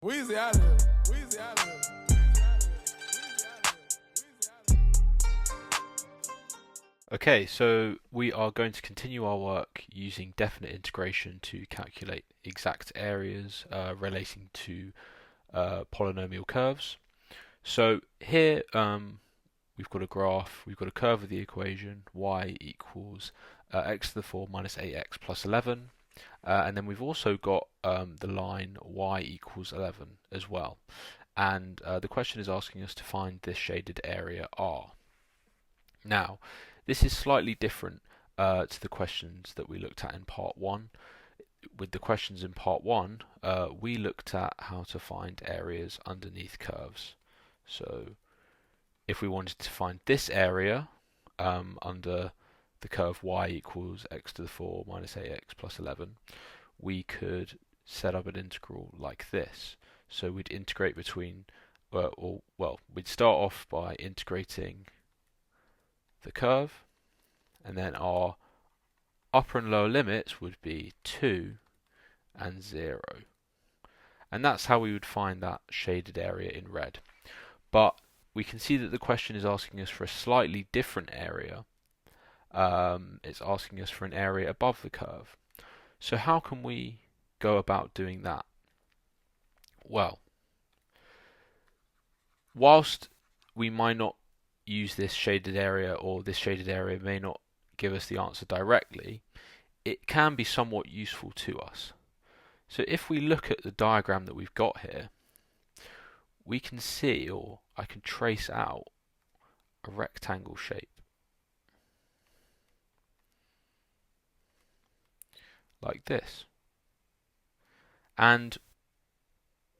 Weezy out of here. Weezy out of here. Okay, so we are going to continue our work using definite integration to calculate exact areas relating to polynomial curves. So here we've got a graph, we've got a curve of the equation y equals x to the 4 minus 8x plus 11, and then we've also got the line y equals 11 as well. And the question is asking us to find this shaded area R. Now, this is slightly different to the questions that we looked at in part 1. With the questions in part 1, we looked at how to find areas underneath curves. So if we wanted to find this area under the curve y equals x to the 4 minus 8x plus 11, we could set up an integral like this. So we'd integrate between, we'd start off by integrating the curve, and then our upper and lower limits would be 2 and 0. And that's how we would find that shaded area in red. But we can see that the question is asking us for a slightly different area. It's asking us for an area above the curve. So how can we go about doing that? Well, whilst we might not use this shaded area, or this shaded area may not give us the answer directly, it can be somewhat useful to us. So if we look at the diagram that we've got here, we can see, or I can trace out, a rectangle shape like this. And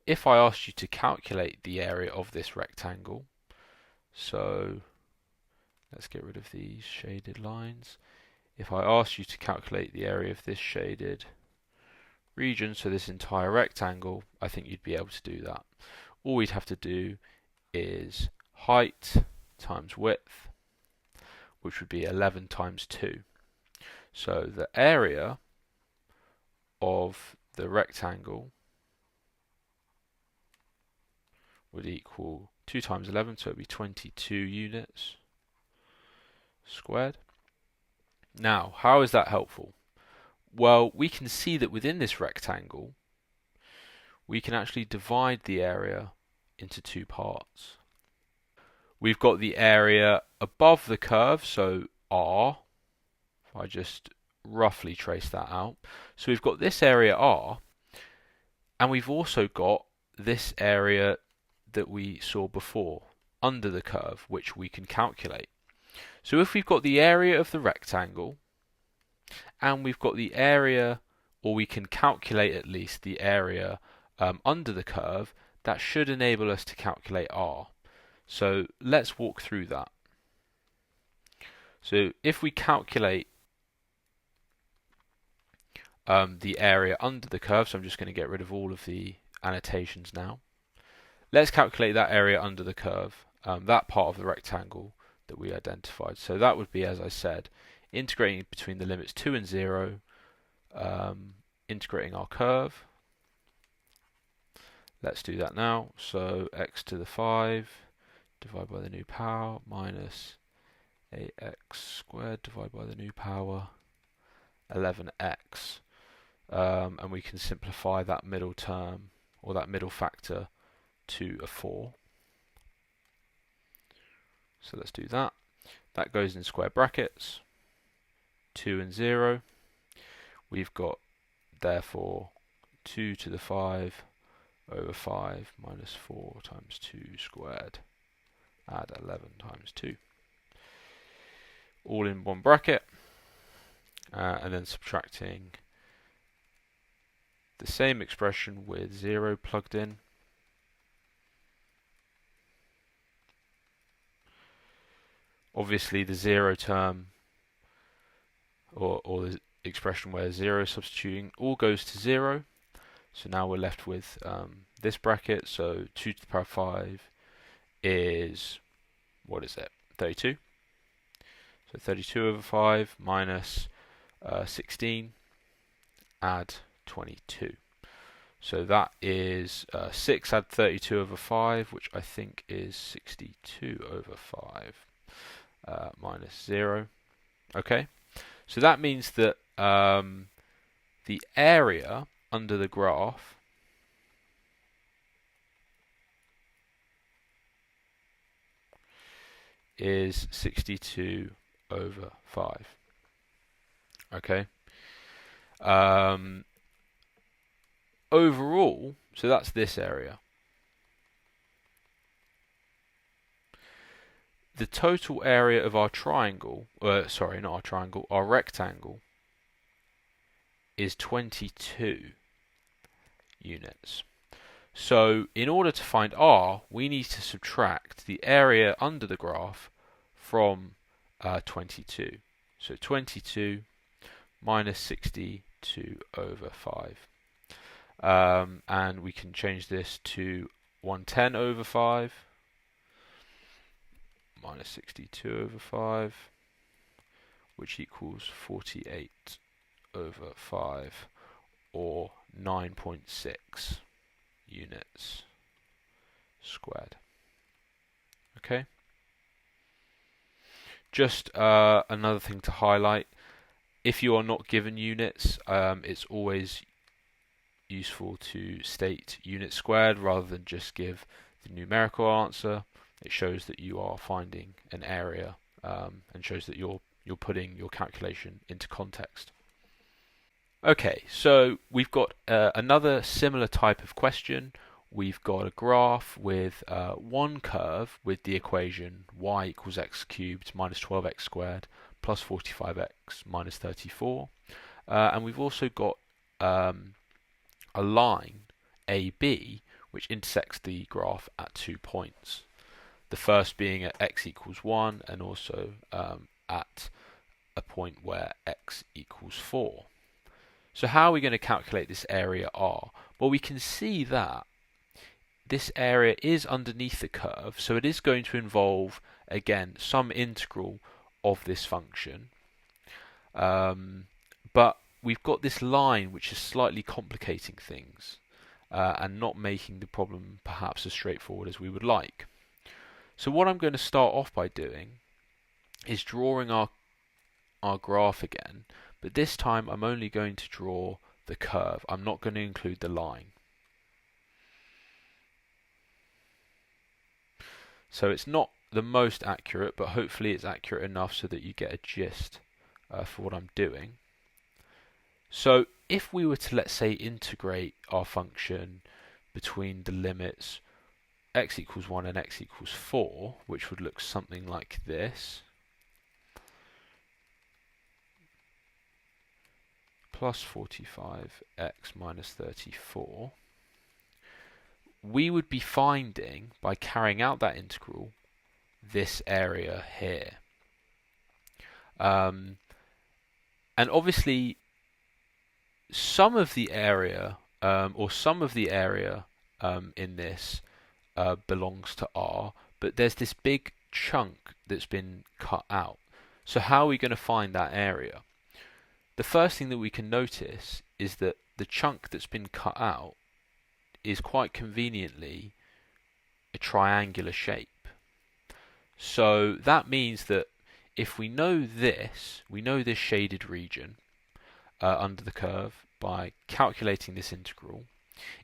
if I asked you to calculate the area of this rectangle, so let's get rid of these shaded lines. If I asked you to calculate the area of this shaded region, so this entire rectangle, I think you'd be able to do that. All we'd have to do is height times width, which would be 11 times 2. So the area of the rectangle would equal 2 times 11, so it would be 22 units squared. Now, how is that helpful? Well, we can see that within this rectangle, we can actually divide the area into two parts. We've got the area above the curve, so R. If I just roughly trace that out. So we've got this area R, and we've also got this area that we saw before, under the curve, which we can calculate. So if we've got the area of the rectangle, and we've got the area, or we can calculate at least the area under the curve, that should enable us to calculate R. So let's walk through that. So if we calculate the area under the curve, so I'm just going to get rid of all of the annotations now. Let's calculate that area under the curve, that part of the rectangle that we identified. So that would be, as I said, integrating between the limits 2 and 0, integrating our curve. Let's do that now. So x to the 5 divided by the new power minus 8x squared divided by the new power 11x. And we can simplify that middle term, or that middle factor, to a 4. So let's do that. That goes in square brackets. 2 and 0. We've got, therefore, 2 to the 5 over 5 minus 4 times 2 squared. Add 11 times 2. All in one bracket. And then subtracting the same expression with 0 plugged in. Obviously the 0 term, or the expression where 0 is substituting, all goes to 0. So now we're left with this bracket. So 2 to the power 5 is, what is it? 32. So 32 over 5 minus 16, add 22. So that is 6 add 32 over 5, which I think is 62 over 5 minus 0. Okay, so that means that the area under the graph is 62 over 5. Okay. Overall, so that's this area. The total area of our triangle, sorry, not our triangle, our rectangle is 22 units. So in order to find R, we need to subtract the area under the graph from 22. So 22 minus 62 over 5. And we can change this to 110 over 5 minus 62 over 5, which equals 48 over 5, or 9.6 units squared. Okay. Just another thing to highlight, if you are not given units, it's always useful to state units squared rather than just give the numerical answer. It shows that you are finding an area and shows that you're putting your calculation into context. Okay, so we've got another similar type of question. We've got a graph with one curve with the equation y equals x cubed minus 12x squared plus 45x minus 34. And we've also got a line AB which intersects the graph at 2 points. The first being at x equals 1 and also at a point where x equals 4. So how are we going to calculate this area R? Well, we can see that this area is underneath the curve, so it is going to involve, again, some integral of this function. But we've got this line which is slightly complicating things and not making the problem perhaps as straightforward as we would like. So what I'm going to start off by doing is drawing our graph again, but this time I'm only going to draw the curve. I'm not going to include the line. So it's not the most accurate, but hopefully it's accurate enough so that you get a gist for what I'm doing. So if we were to, let's say, integrate our function between the limits x equals 1 and x equals 4, which would look something like this, plus 45x minus 34, we would be finding, by carrying out that integral, this area here. And obviously, some of the area, in this belongs to R, but there's this big chunk that's been cut out. So how are we going to find that area? The first thing that we can notice is that the chunk that's been cut out is quite conveniently a triangular shape. So that means that if we know this shaded region under the curve by calculating this integral,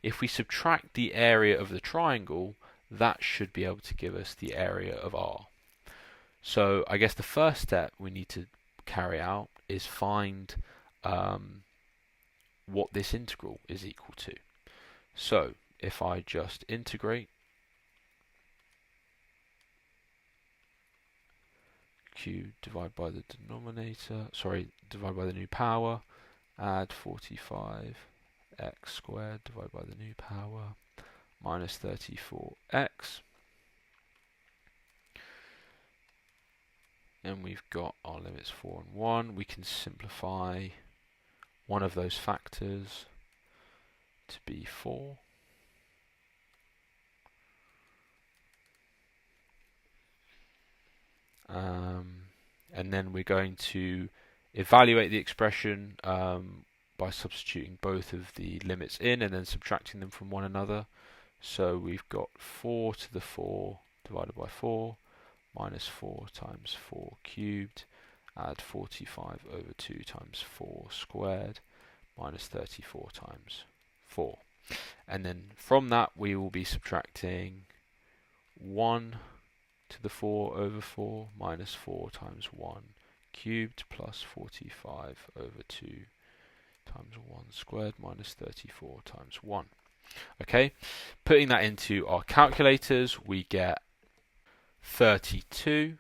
if we subtract the area of the triangle, that should be able to give us the area of R. So I guess the first step we need to carry out is find what this integral is equal to. So if I just integrate q divided by the denominator, divide by the new power, add 45x squared divided by the new power minus 34x, and we've got our limits 4 and 1. We can simplify one of those factors to be 4. And then we're going to evaluate the expression by substituting both of the limits in and then subtracting them from one another. So we've got 4 to the 4 divided by 4 minus 4 times 4 cubed, add 45 over 2 times 4 squared, minus 34 times 4. And then from that we will be subtracting 1 to the 4 over 4 minus 4 times 1 cubed plus 45 over 2 times 1 squared minus 34 times 1. Okay, putting that into our calculators, we get 32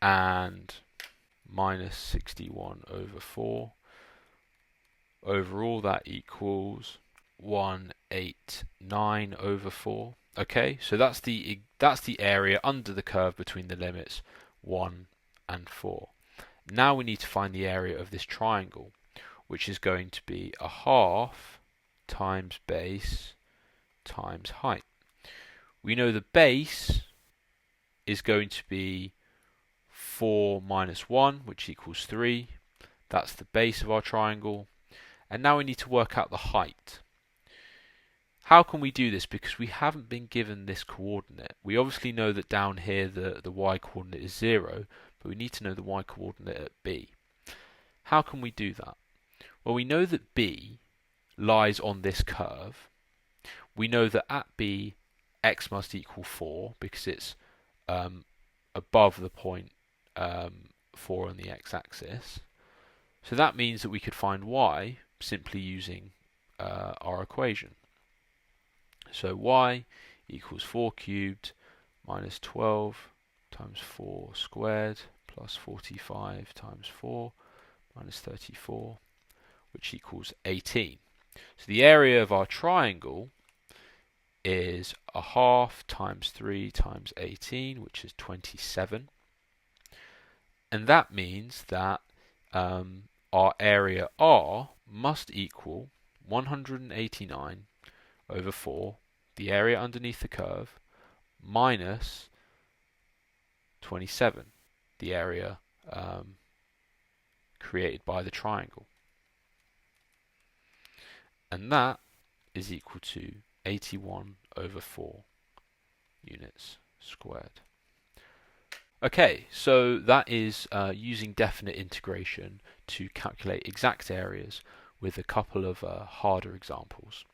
and minus 61 over 4. Overall, that equals 189 over 4. Okay, so that's the area under the curve between the limits 1 and 4. Now we need to find the area of this triangle, which is going to be a half times base times height. We know the base is going to be 4 minus 1, which equals 3. That's the base of our triangle. And now we need to work out the height. How can we do this? Because we haven't been given this coordinate. We obviously know that down here the y coordinate is 0, but we need to know the y coordinate at B. How can we do that? Well, we know that B lies on this curve. We know that at B, x must equal 4 because it's above the point 4 on the x-axis. So that means that we could find y simply using our equation. So y equals 4 cubed minus 12 times 4 squared plus 45 times 4 minus 34, which equals 18. So the area of our triangle is a half times 3 times 18, which is 27. And that means that our area R must equal 189 over 4, the area underneath the curve, minus 27, the area created by the triangle. And that is equal to 81 over 4 units squared. Okay, so that is using definite integration to calculate exact areas with a couple of harder examples.